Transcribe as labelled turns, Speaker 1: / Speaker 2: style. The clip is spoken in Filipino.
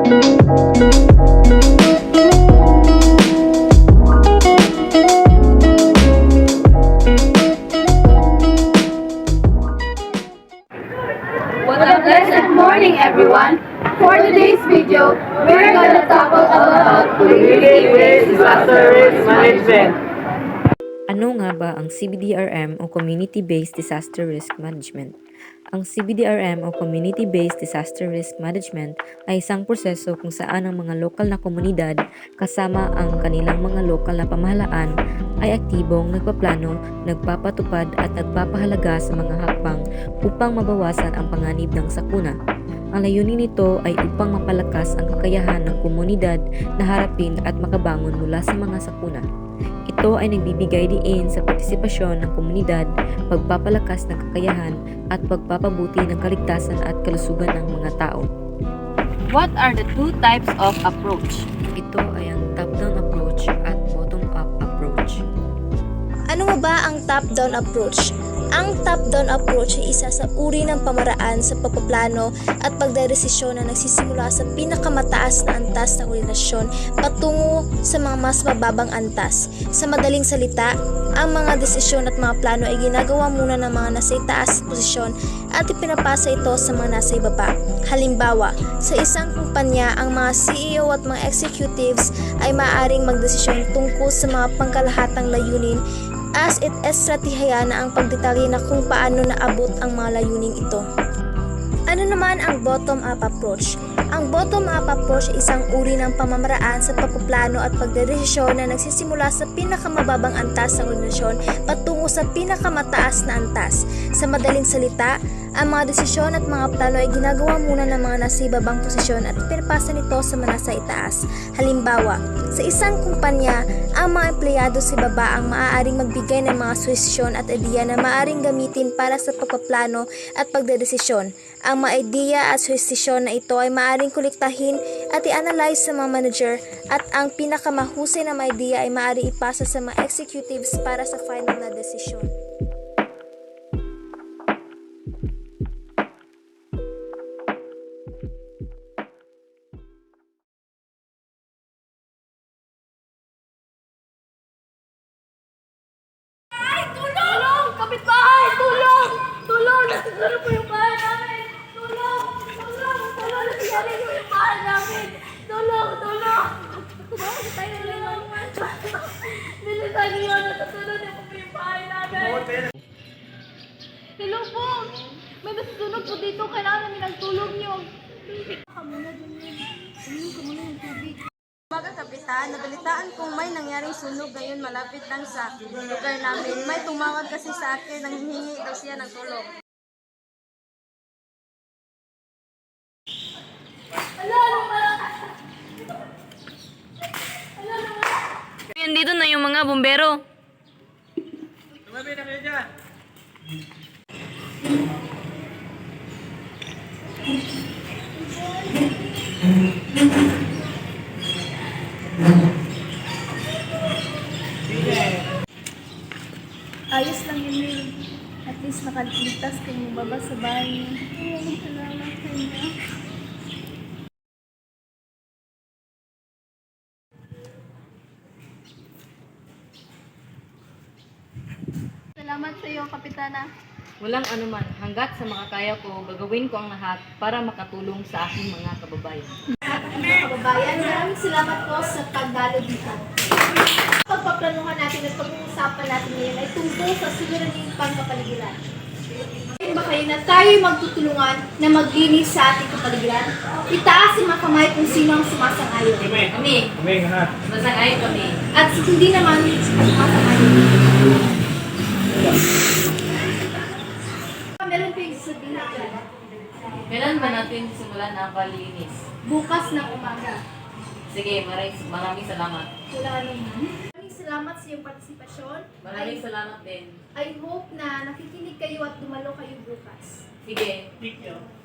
Speaker 1: What a pleasant morning, everyone! For today's video, we're gonna talk about
Speaker 2: Community-based disaster risk management.
Speaker 3: Ano nga ba ang CBDRM o Community-Based Disaster Risk Management? Ang CBDRM o Community-Based Disaster Risk Management ay isang proseso kung saan ang mga lokal na komunidad kasama ang kanilang mga lokal na pamahalaan ay aktibong nagpaplano, nagpapatupad at nagpapahalaga sa mga hakbang upang mabawasan ang panganib ng sakuna. Ang layunin nito ay upang mapalakas ang kakayahan ng komunidad na harapin at makabangon mula sa mga sakuna. Ito ay nagbibigay diin sa partisipasyon ng komunidad, pagpapalakas ng kakayahan at pagpapabuti ng kaligtasan at kalusugan ng mga tao.
Speaker 1: What are the two types of approach?
Speaker 3: Ito ay ang top-down approach at bottom-up approach.
Speaker 4: Ano nga ba ang top-down approach? Ang top-down approach ay isa sa uri ng pamaraan sa pagpaplano at pagdedesisyon na nagsisimula sa pinakamataas na antas ng organisasyon patungo sa mga mas mababang antas. Sa madaling salita, ang mga desisyon at mga plano ay ginagawa muna ng mga nasa itaas posisyon at ipinapasa ito sa mga nasa ibaba. Halimbawa, sa isang kumpanya, ang mga CEO at mga executives ay maaaring magdesisyon tungkol sa mga pangkalahatang layunin as it estratehiya na ang pagdetalye na kung paano naabot ang mga layuning ito. Ano naman ang bottom-up approach? Ang bottom-up approach ay isang uri ng pamamaraan sa pagpaplano at pagdedesisyon na nagsisimula sa pinakamababang antas ng organisasyon patungo sa pinakamataas na antas. Sa madaling salita, ang mga desisyon at mga plano ay ginagawa muna ng mga nasa ibabang posisyon at pinapasa nito sa mga nasa itaas. Halimbawa, sa isang kumpanya, ang mga empleyado sa ibaba ang maaaring magbigay ng mga suhestyon at ideya na maaaring gamitin para sa pagpaplano at pagdedesisyon. Ang mga ideya at suhestyon na ito ay maaaring kolektahin at i-analyze sa mga manager at ang pinakamahusay na mga ideya ay maaaring ipasa sa mga executives para sa final na desisyon.
Speaker 1: Tulong! Kapitbahay! Tulong! Tulong! Nasiguro po yung bahay namin! Tulong! Tulong! Tulong! Nasiguro po yung bahay namin! Tulong! Tulong! Bakit tayo tulong? Nilisan niyo! Natutulog niyo po yung bahay namin! Hello po! May nasusunog po dito. Kailangan namin ng tulong niyo. Kamuna din yun. Kamuna yung tubig.
Speaker 5: Mga kapitan, nabalitaan kong may nangyaring sunog ngayon malapit lang sa lugar namin. May tumawag kasi sa akin, nanghihingi daw siya ng tulong.
Speaker 1: Dito na yung mga bumbero.
Speaker 2: Tumabi na kayo dyan.
Speaker 6: Ayos lang yun, Will. At least nakaligtas kung mababa sa bahay niya. Maraming salamat sa inyo. Salamat sa iyo, Kapitana.
Speaker 3: Walang anuman, hanggat sa makakaya ko, gagawin ko ang lahat para makatulong sa aking mga kababayan.
Speaker 6: Mga kababayan, maraming salamat po sa pagdalo dito. Pagpaplanuhan natin at pag-uusapan natin ngayon ay tungkol sa suliraning pangkapaligiran. Ngayon ba kayo na tayo magtutulungan na maglinis sa ating kapaligiran? Itaas ang mga kamay kung sino ang sumasang-ayon.
Speaker 3: Kami,
Speaker 2: Kami nga.
Speaker 3: masang-ayon kami.
Speaker 6: At hindi naman sumasang-ayon. Meron kayong sasabihin dyan.
Speaker 3: Kailan ba natin simulan ang paglinis?
Speaker 6: Bukas ng umaga.
Speaker 3: Sige, maraming salamat.
Speaker 6: Wala naman. Maraming salamat sa iyong partisipasyon.
Speaker 3: Maraming salamat din.
Speaker 6: I hope na nakikinig kayo at dumalo kayo bukas.
Speaker 3: Sige.
Speaker 2: Thank you.